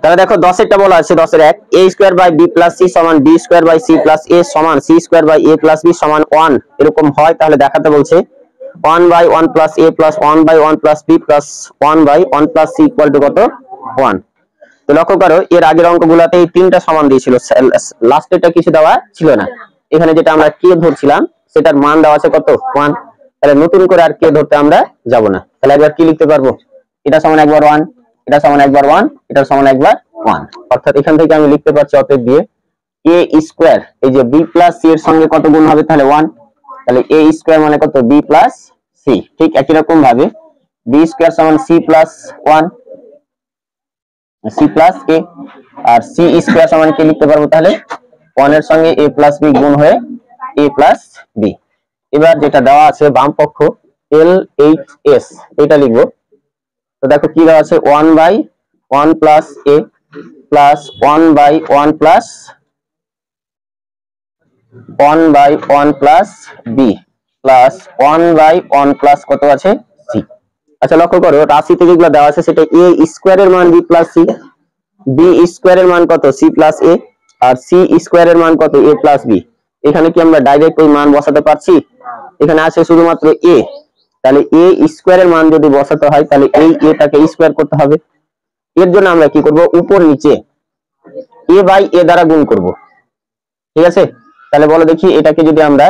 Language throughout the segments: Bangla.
তাহলে দেখো 10 এরটা বলা আছে 10 এর 1 a square by b plus c সমান b square by c plus a সমান c square by a plus b সমান 1 এরকম হয় তাহলে দেখাতে বলছে 1 by 1 plus a plus 1 by 1 plus b plus 1 by 1 plus c equal to কত 1। তো লক্ষ্য করো এর আগের অঙ্কগুলোতে এই তিনটা সমান দিয়েছিল, লাস্টেরটা কিছু দেওয়া ছিল না। এখানে যেটা আমরা কে ধরছিলাম সেটার মান দেওয়া আছে কত 1। তাহলে নতুন করে আর কে ধরতে আমরা যাব না। তাহলে একবার কি লিখতে পারবো, এটা সমান একবার 1, এটা সমান একবার 1, এটা সমান একবার 1। অর্থাৎ এখান থেকে আমি লিখতে পারছি অতএব দিয়ে a স্কয়ার এই যে b প্লাস c এর সঙ্গে কত গুণ হবে তাহলে 1। তাহলে a স্কয়ার মানে কত b প্লাস c। ঠিক একই রকম ভাবে b স্কয়ার সমান c plus 1 c plus a আর c স্কয়ার সমান কি লিখতে পারবো তাহলে 1 এর সঙ্গে a প্লাস b গুণ হয়ে a প্লাস b। এবার যেটা দেওয়া আছে বাম পক্ষ LHS এটা লিখবো। তো দেখো কি দেওয়া আছে 1 by 1 plus a plus 1 by 1 plus 1 by 1 plus b plus 1 by 1 plus কত আছে c। আচ্ছা লক্ষ্য করো রাশিতে যেগুলো দেওয়া আছে সেটা a স্কয়ারের মান b প্লাস c, b স্কয়ারের মান কত c প্লাস a আর c স্কয়ারের মান কত a প্লাস b। এখানে কি আমরা ডাইরেক্ট ওই মান বসাতে পারছি? এখানে আছে শুধুমাত্র a, তাহলে a স্কয়ারের মান যদি বসাতে হয় তাহলে এই a টাকে স্কয়ার করতে হবে। এর জন্য আমরা কি করব উপর নিচে a বাই a দ্বারা গুণ করব। ঠিক আছে, তাহলে বলো দেখি এটাকে যদি আমরা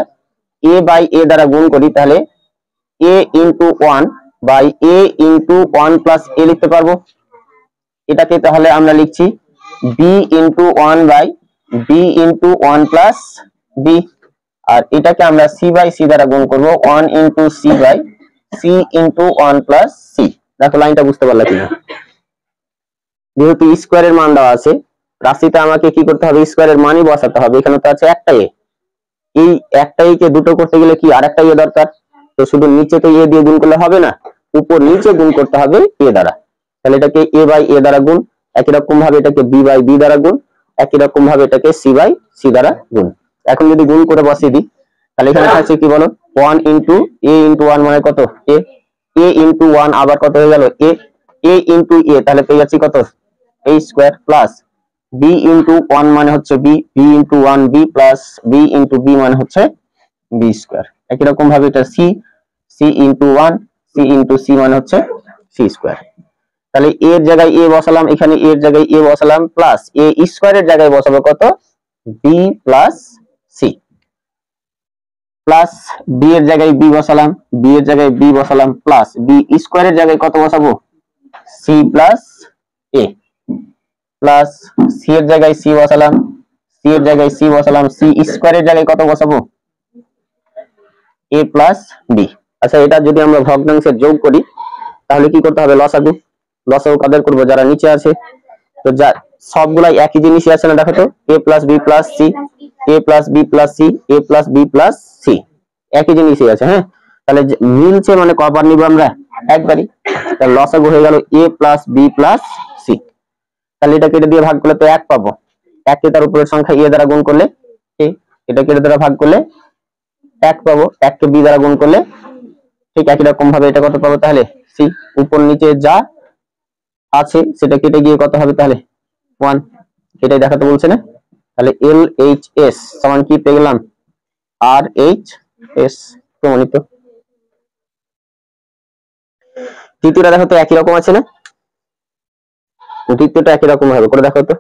a বাই a দ্বারা গুণ করি তাহলে a into 1 by a into 1 plus a লিখতে পারবো। এটাকে তাহলে আমরা লিখছি b into 1 by b into 1 plus b আর এটাকে আমরা c বাই c দ্বারা গুণ করব 1 into c by c into 1 plus c। দেখো লাইনটা বুঝতে পারলা কিনা? যেহেতু স্কয়ারের মান দেওয়া আছে রাশিতে আমাকে কি করতে হবে স্কয়ারের মানই বসাতে হবে। এখানে তো আছে একটা a, এই একটা a কে দুটো করতে গেলে কি আরেকটা a দরকার। তো শুধু নিচে তো a দিয়ে গুণ করলে হবে না, উপর নিচে গুণ করতে হবে a দ্বারা। তাহলে এটাকে a বাই a দ্বারা গুণ, একই রকম ভাবে এটাকে b বাই b দ্বারা গুণ, একই রকম ভাবে এটাকে c বাই c দ্বারা গুণ। এখন যদি গুণ করে বসিয়ে দিই তাহলে এখানে থাকছে কি বলো 1 ইনটু a ইনটু 1 মানে কত a, a ইনটু 1 আবার কত হয়ে গেল a ইনটু a তাহলে পেয়ে যাচ্ছি কত a square plus b into 1 মানে হচ্ছে b, b into 1 b plus b into b মানে হচ্ছে b স্কয়ার। একই রকম ভাবে এটা c, c into 1 c into c মানে হচ্ছে c স্কয়ার। তাহলে a এর জায়গায় a বসালাম, এখানে a এর জায়গায় a বসালাম প্লাস a স্কয়ারের জায়গায় বসাবো কত b plus c plus b এর জায়গায় b বসালাম, b এর জায়গায় b বসালাম প্লাস b স্কয়ারের জায়গায় কত বসাবো c plus a plus c এর জায়গায় c বসালাম, c এর জায়গায় c বসালাম, c স্কয়ারের জায়গায় কত বসাবো a প্লাস b। আচ্ছা এটা যদি আমরা ভগ্নাংশে যোগ করি তাহলে কি করতে হবে লসাগু, লসাগু কাদের করব যারা নিচে আছে। তো যা সবগুলাই একই জিনিসই আছে না, দেখো তো a plus b plus c, a plus b plus c, a plus b plus c একই জিনিসই আছে। হ্যাঁ তাহলে মিলছে মানে কবার নিব আমরা একবারই। তাহলে লসাগু হয়ে গেল a plus b plus c। তাহলে এটা কেটে দিয়ে ভাগ করলে তো 1 পাবো, 1 কে তার উপরের সংখ্যা a দ্বারা গুণ করলে a, এটা কেটে দ্বারা ভাগ করলে 1 পাবো, 1 কে b দ্বারা গুণ করলে ঠিক একই রকম ভাবে এটা কত পাবো তাহলে c। উপর নিচে যা আছে সেটা কেটে গিয়ে কত হবে তাহলে 1, এটাই দেখাতে বলছে না। তাহলে LHS সমান কি পেয়ে গেলাম RHS প্রমাণিত। তৃতীয়টা দেখো তো একই রকম আছে না, তৃতীয়টা একই রকম ভাবে করে দেখো তো।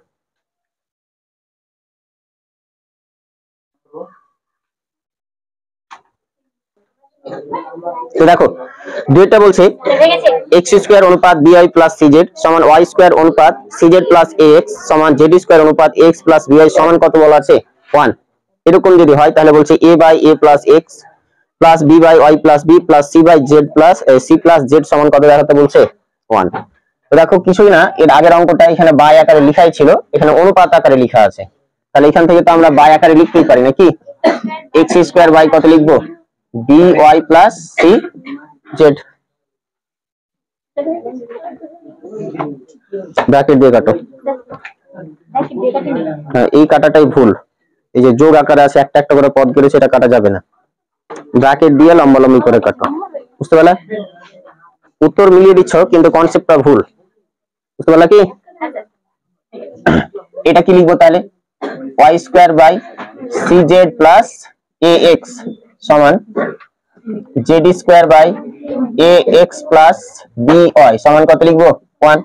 তো দেখো দুইটা বলছে x স্কয়ার অনুপাত by প্লাস cz সমান y স্কয়ার অনুপাত cz প্লাস ax সমান z স্কয়ার অনুপাত x প্লাস by সমান কত বলা আছে 1। এরকম যদি হয় তাহলে বলছে a by a plus x plus b by y plus b plus c by z plus c plus z সমান কত দেখাতে বলছে 1। তো দেখো কিছুই না, এর আগের অঙ্কটা এখানে বাই আকারে লেখাই ছিল, এখানে অনুপাত আকারে লেখা আছে। তাহলে এখান থেকে তো আমরা বাই আকারে লিখতেই পারি নাকি, x স্কয়ার বাই কত লিখবো by প্লাস cz ব্র্যাকেট দিয়ে কাটো। হ্যাঁ এই কাটাটাই ভুল, এই যে যোগ আকারে আছে একটা একটা করে পদ করেছে এটা কাটা যাবে না, ব্র্যাকেট দিয়ে লম্বালম্বি করে কাটো। বুঝতে পারলে? উত্তর মিলিয়ে দিচ্ছ কিন্তু কনসেপ্টটা ভুল। বুঝতে পারলা কি? এটা কি লিখবো তাহলে y square by cz plus ax সমান z square by ax plus by সমান কত লিখবো 1।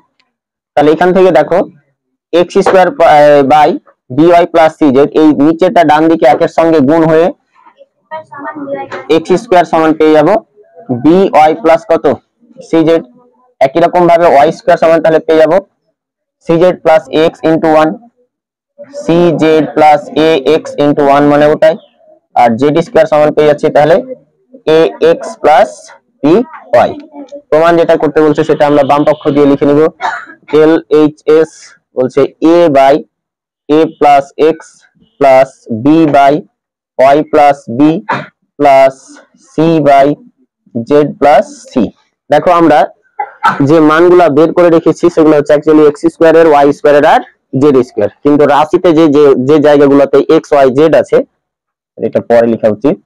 তাহলে এখান থেকে দেখো x square by by plus cz, এই নিচেরটা ডান দিকে একের সঙ্গে গুণ হয়ে x স্কয়ার সমান পেয়ে যাবো by প্লাস কত cz। একই রকম ভাবে y স্কয়ার সমান তাহলে পেয়ে যাবো cz plus ax into 1, cz plus ax into 1 মানে ওটাই, আর z স্কয়ার সমান পেয়ে যাচ্ছে তাহলে ax প্লাস by। প্রমাণ যেটা করতে বলছে সেটা আমরা বাম পক্ষ দিয়ে লিখে নিব। LHS বলছে a by a plus x plus b by y plus b plus c by z plus c। দেখো আমরা যে মানগুলা বের করে রেখেছি সেগুলো হচ্ছে অ্যাকচুয়ালি x স্কয়ারের y স্কয়ারের আর z স্কয়ার, কিন্তু রাশিতে যে যে জায়গাগুলোতে x y z আছে এটা পরে লেখা উচিত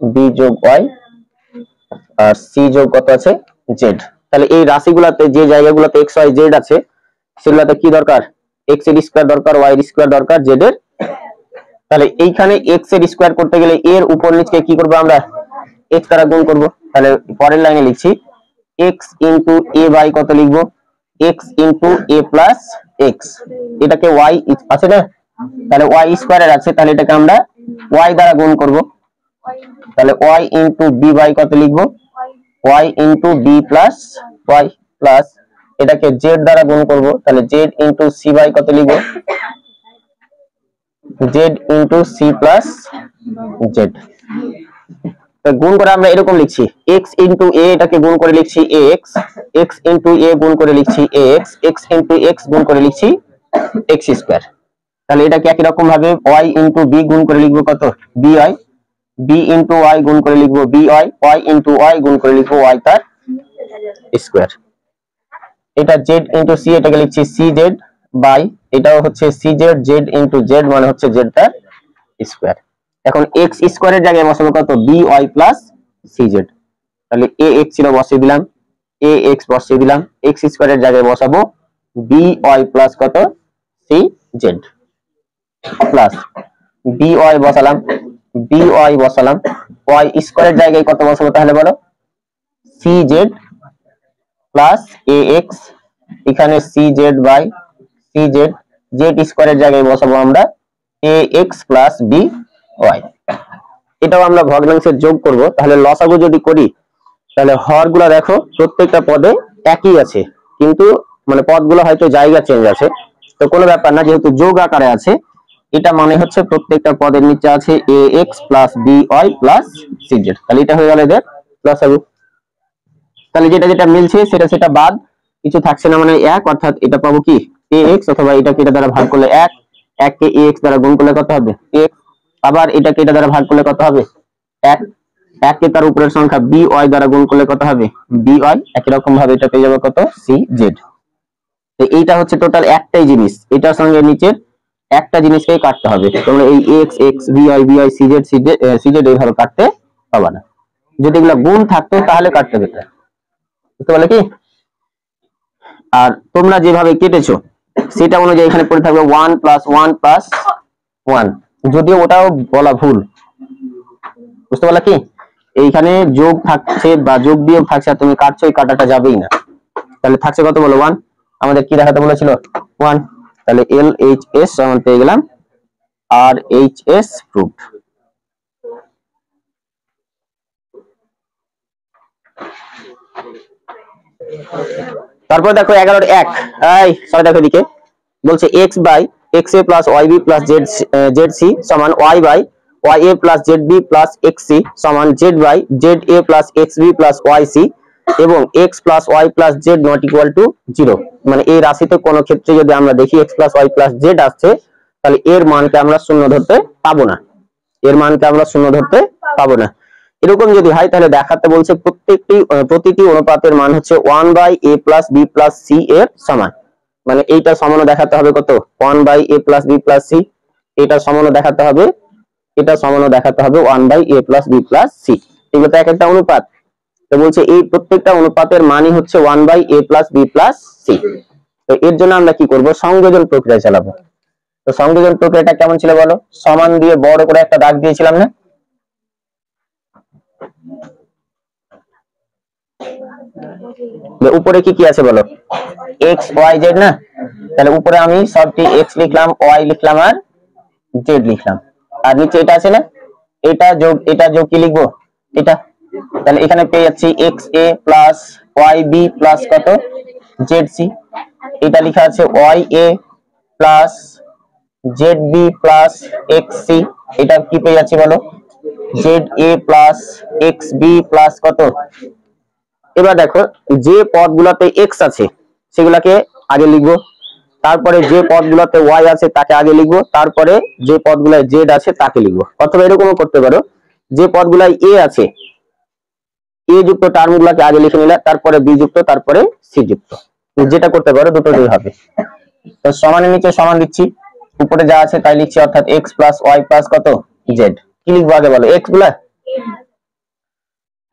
b যোগ y আর c যোগ কত আছে z। তাহলে এই রাশিগুলোতে যে জায়গাগুলোতে x y z আছে সেগুলোতে কি দরকার x এর স্কয়ার দরকার, y এর স্কয়ার দরকার, z এর। তাহলে এইখানে x এর স্কয়ার করতে গেলে এর উপর নিচকে কি করব আমরা x দ্বারা গুণ করব। তাহলে পরের লাইনে লিখছি x ইনটু a বাই কত লিখব x into a plus x, এটাকে y আছে না, তাহলে y স্কয়ারের আছে, তাহলে এটাকে আমরা y দ্বারা গুণ করব। তাহলে y ইনটু b বাই কত লিখব y into b plus y plus এটাকে z দ্বারা গুণ করব, তাহলে z ইনটু c বাই কত লিখব z into c plus z। গুণ করে আমরা এরকম লিখছি x ইনটু a, এটাকে গুণ করে লিখছি ax, x ইনটু a গুণ করে লিখছি ax, x ইনটু x গুণ করে লিখছি x স্কয়ার। তাহলে এটাকে একই রকম ভাবে y ইনটু b গুণ করে লিখবো কত by, b ইনটু y গুণ করে লিখবো by, y ইনটু y গুণ করে লিখবো y তার স্কয়ার। এটা z ইনটু c, এটাকে লিখছি cz বাই এটাও হচ্ছে cz, z ইনটু z মানে হচ্ছে z তার স্কয়ার। এখন x স্কয়ারের জায়গায় বসাবো কত by প্লাস cz, তাহলে ax ছিল বসিয়ে দিলাম, ax বসিয়ে দিলাম, x স্কয়ারের জায়গায় বসাবো by প্লাস কত cz প্লাস by বসালাম, by বসালাম, y স্কয়ারের জায়গায় কত বসাবো তাহলে বলো cz প্লাস ax, এখানে cz বাই cz, z স্কয়ারের জায়গায় বসাবো আমরা ax প্লাস by। এটাও আমরা ভগ্নাংশের যোগ করব। তাহলে লসাগু যদি করি তাহলে হরগুলো দেখো প্রত্যেকটা পদে একই আছে, কিন্তু মানে পদগুলো হয়তো জায়গা চেঞ্জ আছে, তো কোনো ব্যাপার না, যেহেতু যোগ আকারে আছে এটা মানে হচ্ছে প্রত্যেকটা পদের নিচে আছে ax plus by plus cz। তাহলে এটা হয়ে গেল এদের লসাগু। তাহলে যেটা যেটা মিলছে সেটা সেটা বাদ, কিছু থাকছে না মানে 1, অর্থাৎ এটা পাবো কি ax, অথবা এটাকে এটা দ্বারা ভাগ করলে 1, 1 কে ax দ্বারা গুণ করলে কত হবে x, আবার এটাকে এটা দ্বারা ভাগ করলে কত হবে 1, 1 কে তার উপরের সংখ্যা by দ্বারা গুণ করলে কত হবে by, একই রকম ভাবে এটা পেয়ে যাবে কত cz। তো এইটা হচ্ছে টোটাল একটাই জিনিস, এটার সঙ্গে নিচের একটা জিনিসকেই কাটতে হবে, তোমরা এই x x by cz cz এইভাবে কাটতে পাবা না, যদি এগুলা গুণ থাকতো তাহলে কাটতে পেতে, বুঝতে পারলে কি। আর তোমরা যেভাবে কেটেছো সেটা অনুযায়ী এখানে পড়ে থাকবে 1 প্লাস 1 প্লাস 1, যদিও ওটাও বলা ভুল, বুঝতে পারলে কি। এইখানে যোগ থাকছে বা যোগ বিয়োগ থাকছে, আর তুমি কাটছো, এই কাটাটা যাবেই না, তাহলে থাকছে কত বলো 1, আমাদের কি দেখাতে বলেছিল 1, তাহলে LHS সমান পেয়ে গেলাম RHS প্রুফড। তারপর দেখো 11 1, এই সবাই দেখো এদিকে, বলছে x by xa plus yb plus zc সমান y by ya plus zb plus xc সমান z by za plus xb plus yc এবং x plus y plus z not equal to 0। মানে এই রাশিতে কোন ক্ষেত্রে যদি আমরা দেখি x plus y plus z আসছে তাহলে এর মানকে আমরা শূন্য ধরতে পাবো না, এর মানকে আমরা শূন্য ধরতে পাবো না। এরকম যদি হয় তাহলে দেখাতে বলছে প্রতিটি অনুপাতের মান হচ্ছে 1 by a plus b plus c এর সমান, মানে এইটা সমান দেখাতে হবে কত 1 by a plus b plus c, এটা সমান দেখাতে হবে, এটা সমান দেখাতে হবে 1 by a plus b plus c। এগুলো তো এক একটা অনুপাত, তো বলছে এই প্রত্যেকটা অনুপাতের মানই হচ্ছে 1 by a plus b plus c। তো এর জন্য আমরা কি করব সংযোজন প্রক্রিয়া চালাবো। তো সংযোজন প্রক্রিয়াটা কেমন ছিল বলো, সমান দিয়ে বড় করে একটা দাগ দিয়েছিলাম না, উপরে কি কি আছে বলো, এক্স ওয়াই জেড না, তাহলে উপরে আমি সবটি এক্স লিখলাম, ওয়াই লিখলাম আর জেড লিখলাম, আর নিচে এটা আছে না, এটা যোগ কি লিখবো, এটা, তাহলে এখানে পেয়ে যাচ্ছি x a plus y b plus কত জেড সি, এটা লেখা আছে y a plus z b plus x c, এটা কি পেয়ে যাচ্ছি বলো, z a plus x b plus কত। এবার দেখো যে পদগুলোতে এক্স আছে সেগুলাকে আগে লিখবো, তারপরে যে পদগুলোতে ওয়াই আছে তাকে আগে লিখবো, তারপরে যে পদগুলোয় জেড আছে তাকে লিখবো, অথবা এরকমও করতে পারো যে পদগুলোয় এ আছে এ যুক্ত টার্ম গুলাকে আগে লিখে নিলে, তারপরে বি যুক্ত, তারপরে সি যুক্ত, যেটা করতে পারো দুটোই হবে। তো সমানের নিচে সমান দিচ্ছি, উপরে যা আছে তাই লিখছি, অর্থাৎ এক্স প্লাস ওয়াই প্লাস কত জেড। কি লিখবো আগে বলো, এক্স গুলা,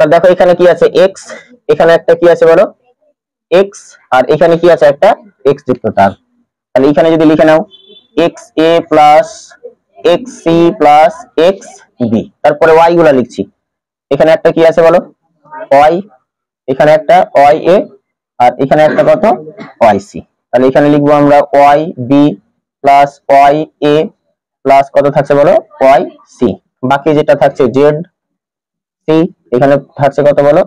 দেখো এখানে কি আছে এক্স, এখানে একটা কি আছে বলো এক্স, আর এখানে কি আছে একটা এক্স যুক্ত টার্ম, তাহলে এখানে যদি লিখে নাও x a plus x c plus x b, তারপরে ওয়াই গুলা লিখছি, এখানে একটা কি আছে বলো ওয়াই, এখানে একটা ওয়াই এ, আর এখানে একটা কত ওয়াই সি, তাহলে এখানে লিখবো আমরা Y b plus Y a plus কত থাকছে বলো ওয়াই সি, বাকি যেটা থাকছে জেড সি, এখানে থাকছে কত বলো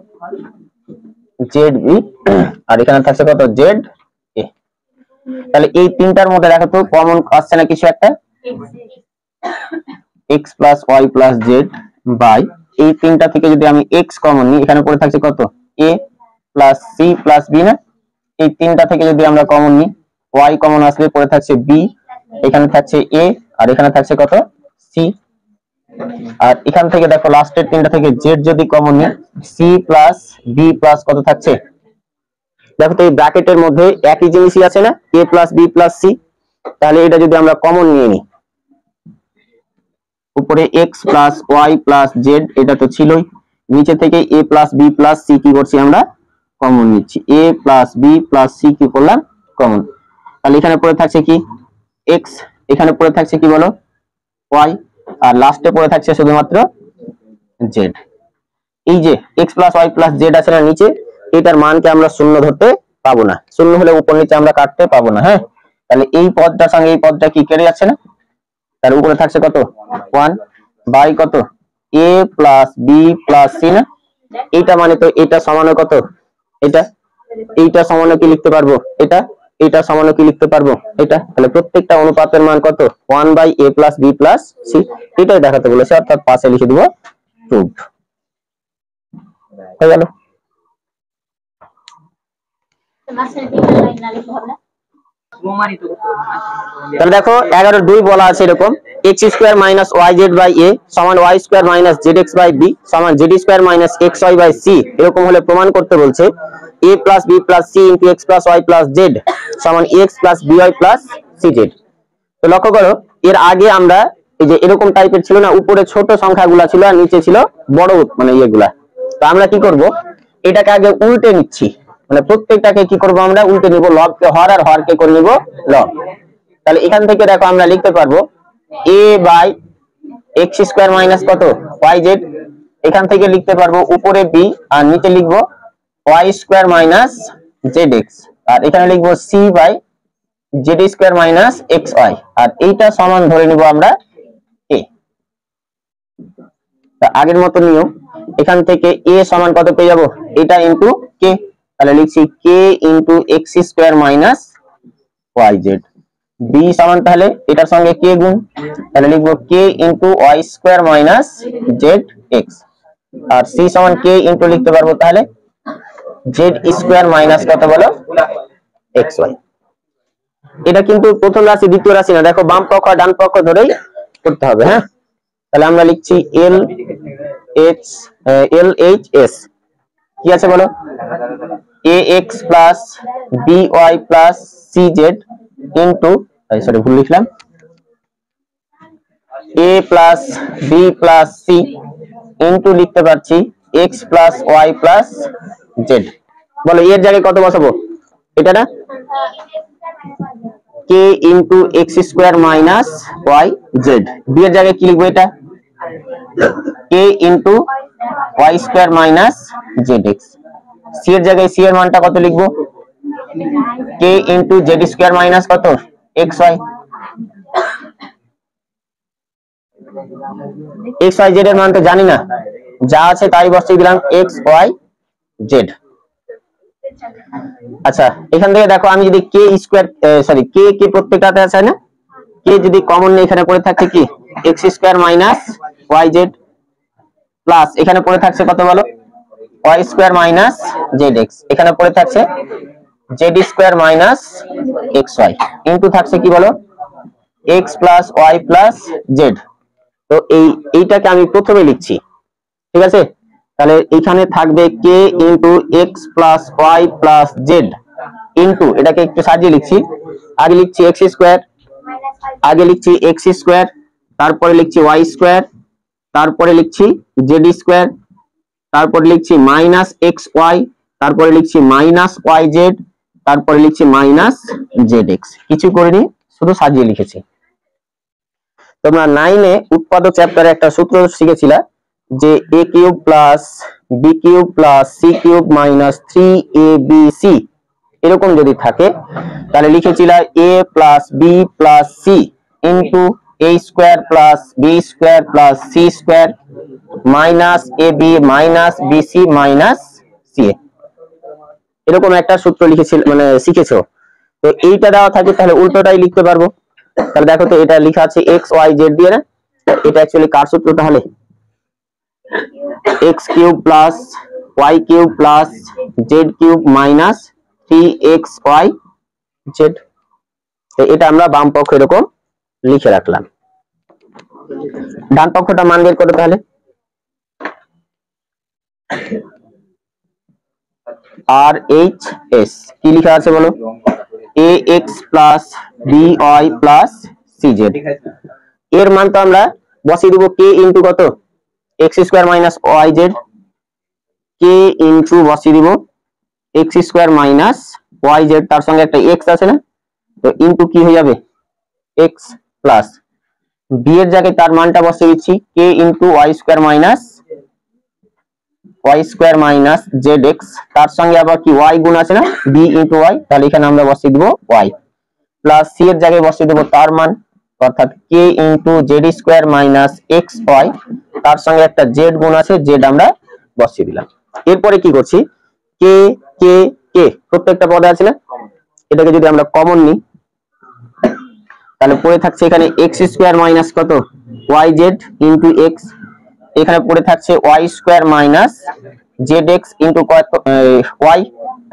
জেড বি, আর এখানে থাকছে কত জেড এ। তাহলে এই তিনটার মধ্যে দেখো তো কমন আসছে না কিছু একটা, x plus y plus z by, এই তিনটা থেকে যদি আমি x কমন নিই, এখানে পড়ে থাকছে কত a plus c plus b না, এই তিনটা থেকে যদি আমরা কমন নিই, y কমন আসলে পড়ে থাকছে b, এখানে থাকছে a, আর এখানে থাকছে কত c, আর এখান থেকে দেখো লাস্টের তিনটা থেকে z যদি কমন নিই, c প্লাস b প্লাস কত থাকছে, দেখো তো এই ব্র্যাকেটের মধ্যে একই জিনিসই আছে না a plus b plus c, তাহলে এটা যদি আমরা কমন নিয়ে নিই, উপরে x plus y plus z এটা তো ছিলই, নিচে থেকে a plus b plus c কি করছি আমরা কমন নিচ্ছি, a plus b plus c কি করলাম কমন, তাহলে এখানে পড়ে থাকছে কি x, এখানে পড়ে থাকছে কি বলো y, আর লাস্টে পড়ে থাকছে শুধুমাত্র z। এই যে x plus y plus z আছে না নিচে, এটার মানকে আমরা শূন্য ধরতে পাবো না, শূন্য হলে উপর নিচে আমরা কাটতে পাবো না, হ্যাঁ, তাহলে এই পদটার সঙ্গে এই পদটা কি কেটে যাচ্ছে না, তার উপরে থাকছে কত 1 বাই কত a plus b plus c না, এইটা মানে তো এটা সমানে কত এটা, এইটা সমানে কি লিখতে পারবো এটা, এটা সমানে কি লিখতে পারবো এটা, তাহলে প্রত্যেকটা অনুপাতের মান কত 1 by a plus b plus c, এটাই দেখাতে বলেছে, অর্থাৎ পাশে লিখে দিব প্রুভড, হয়ে গেল। তাহলে দেখো 11-2 বলা আছে এরকম, x square minus y z by a সমান y square minus z x by b সমান z square minus x y by c, এরকম হলে প্রমাণ করতে বলছে a plus b plus c into x plus y plus z সমান x plus b y plus c z. তো লক্ষ্য করো এর আগে আমরা এই যে এরকম টাইপের ছিল না, উপরে ছোট সংখ্যাগুলা ছিল আর নিচে ছিল বড় মানে ইয়েগুলা, তো আমরা কি করব এটাকে আগে উল্টে নিচ্ছি, মানে প্রত্যেকটাকে কি করব আমরা উল্টে নিব, লবকে হর আর হরকে করে নিব লব, তাহলে এখান থেকে দেখো আমরা লিখতে পারবো a by x square minus কত yz, এখান থেকে লিখতে পারবো উপরে b আর নিচে লিখবো y স্কয়ার মাইনাস zx, আর এখানে লিখবো c by z square minus xy, আর এইটা সমান ধরে নিব আমরা a। আগের মতো নিয়ম, এখান থেকে a সমান কত পেয়ে যাব এটা ইনটু k, তাহলে লিখছি k into x square minus yz, b সমান তাহলে এটার সঙ্গে k গুণ, তাহলে লিখবো k into y square minus zx, আর c সমান k ইনটু লিখতে পারবো তাহলে z স্কয়ার মাইনাস কত বলো xy। এটা কিন্তু প্রথম রাশি দ্বিতীয় রাশি না, দেখো বাম পক্ষ আর ডান পক্ষ ধরেই করতে হবে, হ্যাঁ, তাহলে আমরা লিখছি LHS কি আছে বলো ax plus by plus cz into, sorry ভুল লিখলাম, a plus b plus c into লিখতে পারছি x plus y plus z। বলো এর জায়গায় কত বসাবো এটা না, k into x square minus y z. B এর জায়গায় কি লিখবো? এটা k into y square minus z x. C এর জায়গায় সি এর মানটা কত লিখবো? K into z square minus কত? X y. X y Z এর মান তো জানি না, যা আছে তাই বসিয়ে দিলাম, এক্স ওয়াই জেড। আচ্ছা, এখান থেকে দেখো আমি যদি কে স্কোয়ার সরি কে কে প্রত্যেকটাতে আছে না, কে যদি কমন নেই এখানে পড়ে থাকছে কি x square minus y z, plus এখানে পড়ে থাকছে কত বলো? Y square minus z x. এখানে পড়ে থাকছে z square minus x y, into থাকছে কি বলো? X plus y plus z. তো এইটাকে আমি প্রথমে লিখছি, ঠিক আছে? তাহলে এখানে থাকবে k into x plus y plus Z into, এটাকে একটু সাজিয়ে লিখছি, আগে লিখছি এক্স স্কোয়ার, আগে লিখছি এক্স স্কোয়ার, তারপরে লিখছি ওয়াই স্কোয়ার, তারপরে লিখছি জেড স্কোয়ার, তারপরে লিখছি মাইনাস এক্স ওয়াই, তারপরে লিখছি মাইনাস ওয়াই জেড, তারপরে লিখছি মাইনাস জেড এক্স। কিছু করিনি, শুধু সাজিয়ে লিখেছি। তোমরা 9 উৎপাদক চ্যাপ্টারে একটা সূত্র শিখেছিলা যে a cube plus b cube plus c cube minus 3abc এরকম যদি থাকে তাহলে লিখেছিলা a plus b plus c into a square plus b square plus c square minus a b minus b c minus c. এরকম একটা সূত্র লিখেছিল, মানে শিখেছো। তো এইটা দেওয়া থাকে তাহলে উল্টোটাই লিখতে পারবো। তাহলে দেখো তো এটা লেখা আছে এক্স ওয়াই জেড দিয়ে না, এটা অ্যাকচুয়ালি কার সূত্র? তাহলে x cube plus y cube plus z cube minus 3xy z. এটা আমরা বাম পক্ষ এরকম লিখে রাখলাম। ডান পক্ষটা মান বের করো তাহলে। আর এইচ এস কি লেখা আছে বলো? A x plus b y plus c z. এর মান তো আমরা বসিয়ে দিব কে ইন্টু কত? X square minus y z, k into বসিয়ে দিব x square minus y z, তার সঙ্গে একটা এক্স আছে না, তো ইন্টু কি হয়ে যাবে? এক্স প্লাস বি এর জায়গায় তার মানটা বসিয়ে দিচ্ছি k into y square minus z x, তার সঙ্গে আবার কি ওয়াই গুণ আছে না, বি ইন্টু ওয়াই, তাহলে এখানে আমরা বসিয়ে দিব ওয়াই, প্লাস সি এর জায়গায় বসিয়ে দেবো তার মান, অর্থাৎ k into z square minus x y, তার সঙ্গে একটা জেড গুণ আছে, জেড আমরা বসিয়ে দিলাম। এরপরে কি করছি? কে কে কে প্রত্যেকটা পদে আছে না, এটাকে যদি আমরা কমন নিই তাহলে পড়ে থাকছে এখানে এক্স স্কোয়ার মাইনাস কত ওয়াই জেড ইন্টু এক্স, এখানে পড়ে থাকছে y square minus z x into y,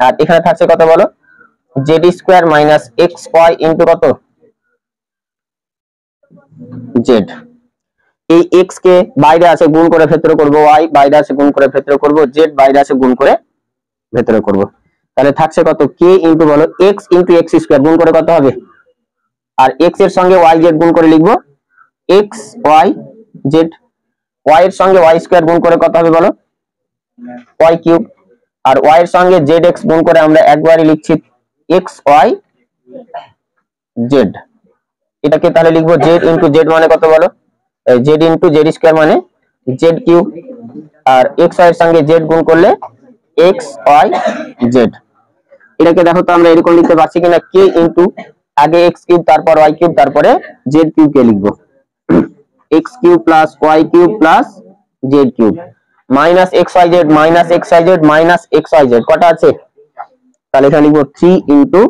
আর এখানে থাকছে কত বলো? Z square minus x y into কত? জেড। এই এক্স কে বাইরে আছে গুণ করে ভেতরে করব, ওয়াই বাইরে আছে গুণ করে ভেতরে করব, জেড বাইরে আছে গুণ করে ভেতরে করব। তাহলে থাকছে কত? কে ইন্টু বলো এক্স ইন্টু এক্স স্কোয়ার গুণ করে কত হবে? আর এক্স এর সঙ্গে ওয়াই জেড গুণ করে লিখবো এক্স ওয়াই জেড, ওয়াই এর সঙ্গে ওয়াই স্কোয়ার গুণ করে কত হবে বলো? Y cube. আর ওয়াই এর সঙ্গে জেড এক্স গুণ করে আমরা একবারই লিখছি এক্স ওয়াই জেড। এটাকে তাহলে লিখবো জেড ইন্টু জেড মানে কত বলো? জেড ইন্টু জেড স্কোয়ার মানে জেড কিউব, আর এক্স ওয়াই এর সঙ্গে জেড গুণ করলে এক্স ওয়াই জেড। এটাকে দেখো তো আমরা এরকম লিখতে পারছি কিনা, কে ইন্টু আগে এক্স কিউব তারপর ওয়াই কিউব তারপরে জেড কিউব কে লিখবো x cube plus y cube plus z cube minus x y z minus x y z minus x y z কটা আছে? তাহলে এখানে লিখবো 3 ইন্টু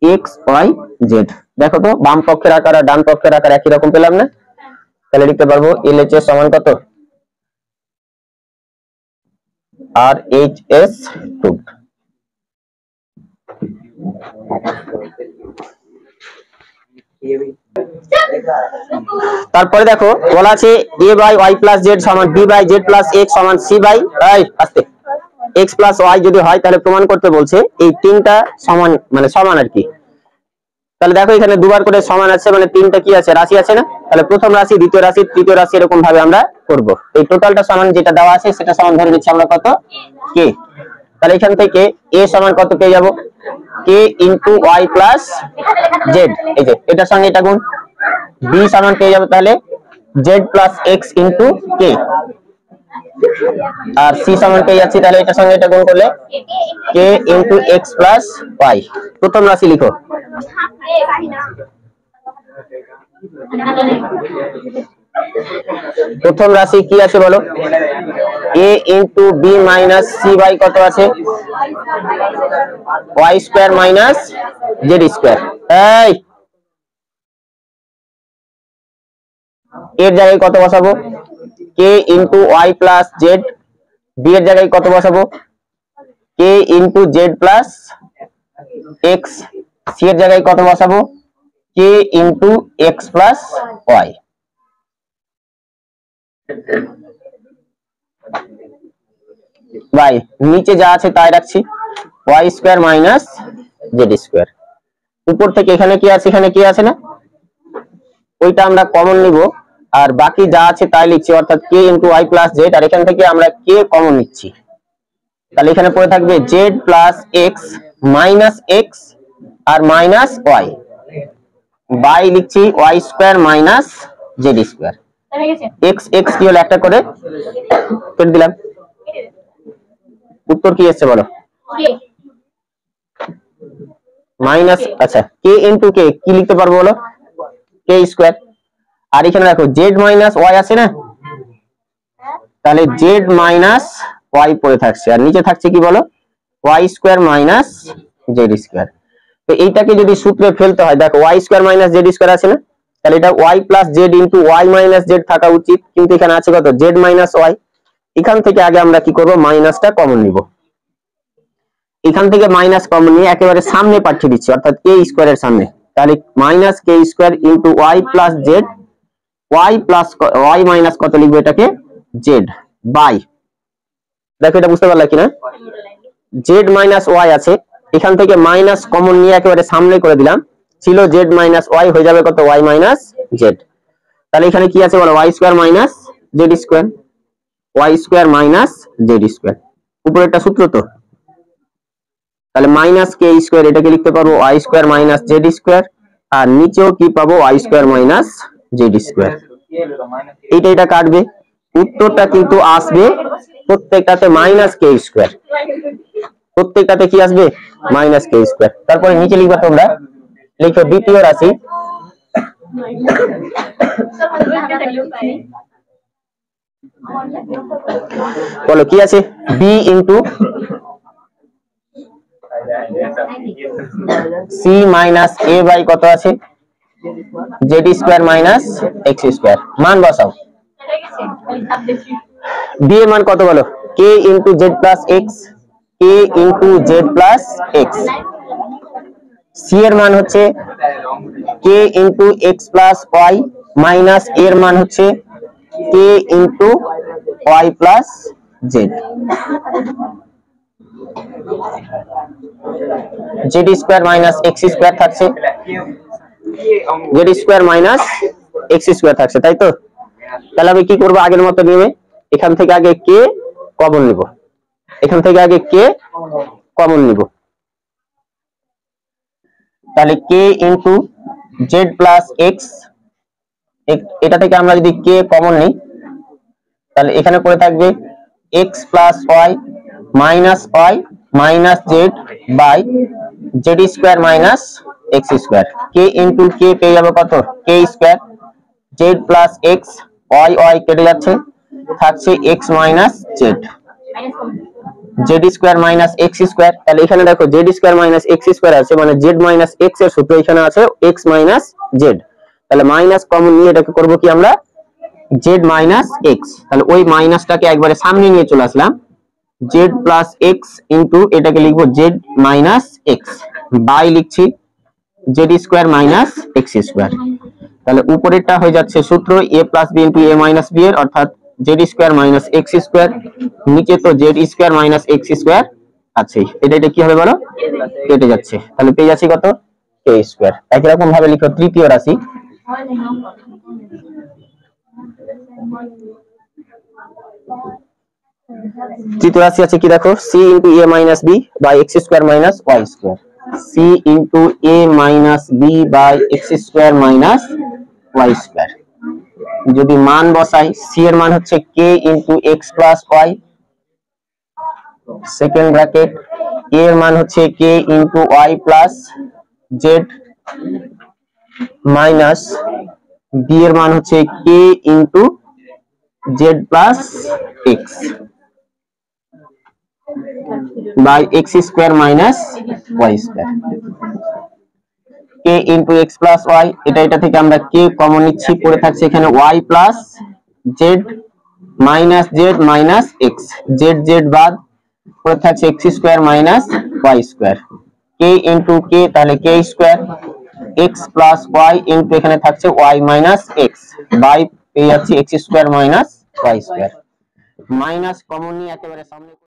এক্স ওয়াই জেড। দেখো তো বাম পক্ষের আকার আর ডান পক্ষের আকার একই রকম পেলাম না? তাহলে লিখতে পারবো এলএইচএস সমান কত? R H S cube. তারপরে দেখো বলা আছে a by y plus z সমান b by z plus x সমান c বাই আস্তে এক্স প্লাস ওয়াই যদি হয় তাহলে প্রমাণ করতে বলছে এই তিনটা সমান, মানে সমান আর কি। তাহলে দেখো এখানে দুবার করে সমান আছে, মানে তিনটা কি আছে? রাশি আছে না? তাহলে প্রথম রাশি, দ্বিতীয় রাশি, তৃতীয় রাশি এরকম ভাবে আমরা করব। এই টোটালটা সমান যেটা দেওয়া আছে সেটা সমান ধরে নিচ্ছি আমরা কত? কে। তাহলে এখান থেকে a সমান কত পেয়ে যাব? কে ইনটু ওয়াই প্লাস জেড, এই যে এটার সঙ্গে এটা গুণ, বি সমান পেয়ে যাবে তাহলে z plus x into k, আর সি সমান পেয়ে যাচ্ছি তাহলে এটার সঙ্গে এটা গুণ করলে k into x plus y. প্রথম রাশি লিখো। প্রথম রাশি কি আছে বলো? a into b minus c by কত আছে? Y square minus Z square. এই এর জায়গায় কত বসাবো? K into y plus z. B এর জায়গায় কত বসাবো? K into z plus x. C এর জায়গায় কত বসাবো? K into x plus y. By নিচে যা আছে তাই রাখছি, y square minus Z square. উপর থেকে এখানে কি আছে, এখানে কি আছে না, ওইটা আমরা কমন নিব, আর বাকি যা আছে তাই লিখছি, অর্থাৎ কে ইনটু ওয়াই প্লাস জেড, আর এখান থেকে আমরা কে কমন নিচ্ছি। তাহলে এখানে পড়ে থাকবে z plus x minus x আর মাইনাস ওয়াই, বাই লিখছি y square minus Z square. X x কি হলো, একটা করে কেটে দিলাম। উত্তর কি এসছে বলো? মাইনাস, আচ্ছা কে ইনটু কে কি লিখতে পারবো বলো? কে স্কোয়ার। আর এখানে দেখো জেড মাইনাস ওয়াই আছে না, তাহলে জেড মাইনাস ওয়াই পড়ে থাকছে, আর নিচে থাকছে কি বলো? Y square minus Z square. তো এইটাকে যদি সূত্রে ফেলতে হয়, দেখো Y square minus Z square আছে না, তাহলে এটা Y plus Z into Y minus Z থাকা উচিত, কিন্তু এখানে আছে কত? Z minus Y. এখান থেকে আগে আমরা কি করব? মাইনাসটা কমন নিব। এখান থেকে মাইনাস কমন নিয়ে একেবারে সামনে পাঠিয়ে দিচ্ছি, অর্থাৎ কে স্কোয়ারের সামনে, তাহলে minus k square into y plus z, y plus y minus কত লিখবো এটাকে? জেড বাই, দেখো এটা বুঝতে পারলা কিনা, জেড মাইনাস ওয়াই আছে, এখান থেকে মাইনাস কমন নিয়ে একেবারে সামনে করে দিলাম, ছিল জেড মাইনাস ওয়াই, হয়ে যাবে কত? Y minus Z. তাহলে এখানে কি আছে বলো? Y square minus Z square, Y square minus Z square. উপরে একটা সূত্র তো, তাহলে মাইনাস কে স্কোয়ার এটাকে লিখতে পারবো y square minus Z square, আর নিচেও কি পাবো? Y square minus Z square. এটা কাটবে, উত্তরটা কিন্তু আসবে প্রত্যেকটাতে মাইনাস কে স্কোয়ার, প্রত্যেকটাতে কি আসবে? Minus k square. তারপরে নিচে লিখবা তোমরা, লিখো দ্বিতীয় রাশি, বলো কি আছে? B into c minus a by কত আছে? Z square minus x square. মান বসাও। বি এর মান কত বলো? K into z plus x, k into z plus x. C এর মান হচ্ছে k into x plus y, minus এর মান হচ্ছে k into y plus z. Z square minus x square থাকছে, z square minus x square থাকছে, তাই তো? তাহলে আমি কি করবো? আগের মতো নিয়মে এখান থেকে আগে কে কমন নিব, এখান থেকে আগে কে কমন নিব, তাহলে কে ইন্টু জেড প্লাস এক্স, এটা থেকে আমরা যদি কে কমন নিই, তাহলে এখানে পড়ে থাকবে x plus y minus y minus z by z square minus x square. K into k পেয়ে যাবো কত? K square, z plus x, y y কেটে যাচ্ছে, থাকছে x minus z, z square minus x square. তাহলে এখানে দেখো z square minus x square আছে, মানে জেড মাইনাস এক্স এর সূত্র এখানে আছে এক্স মাইনাস জেড। তাহলে মাইনাস কমন নিয়ে এটাকে করবো কি আমরা? Z minus x. তাহলে ওই মাইনাসটাকে একবারে সামনে নিয়ে চলে আসলাম, জেড প্লাস এক্স ইন্টু এটাকে লিখবো জেড মাইনাস এক্স, বাই লিখছি Z square minus x square. তাহলে উপরেরটা হয়ে যাচ্ছে সূত্র এ plus B into a minus b এর, অর্থাৎ Z square minus x square, নিচে তো Z square minus x square আছে, এটা কি হবে বলো? কেটে যাচ্ছে, তাহলে পেয়ে যাচ্ছি কত? K square. একই রকম ভাবে লিখো তৃতীয় রাশি, তৃতীয় রাশি আছে কি দেখো? C into a minus b by x square minus y square. C into a minus b by x square minus y square. যদি মান বসাই, সি এর মান হচ্ছে k into x plus y, second bracket, a এর মান হচ্ছে k into y plus z minus b এর মান হচ্ছে k into z plus x by x square minus y square. K into x plus Y, এটা থেকে আমরা কে কমন নিচ্ছি, পড়ে থাকছে এখানে y plus z minus x, z বাদ, পড়ে থাকছে x square minus y square. K into k, তাহলে k square, x plus y into এখানে থাকছে ওয়াই মাইনাস এক্স বাই পেয়ে যাচ্ছি x square minus y square. Minus common নিয়ে একেবারে সামনে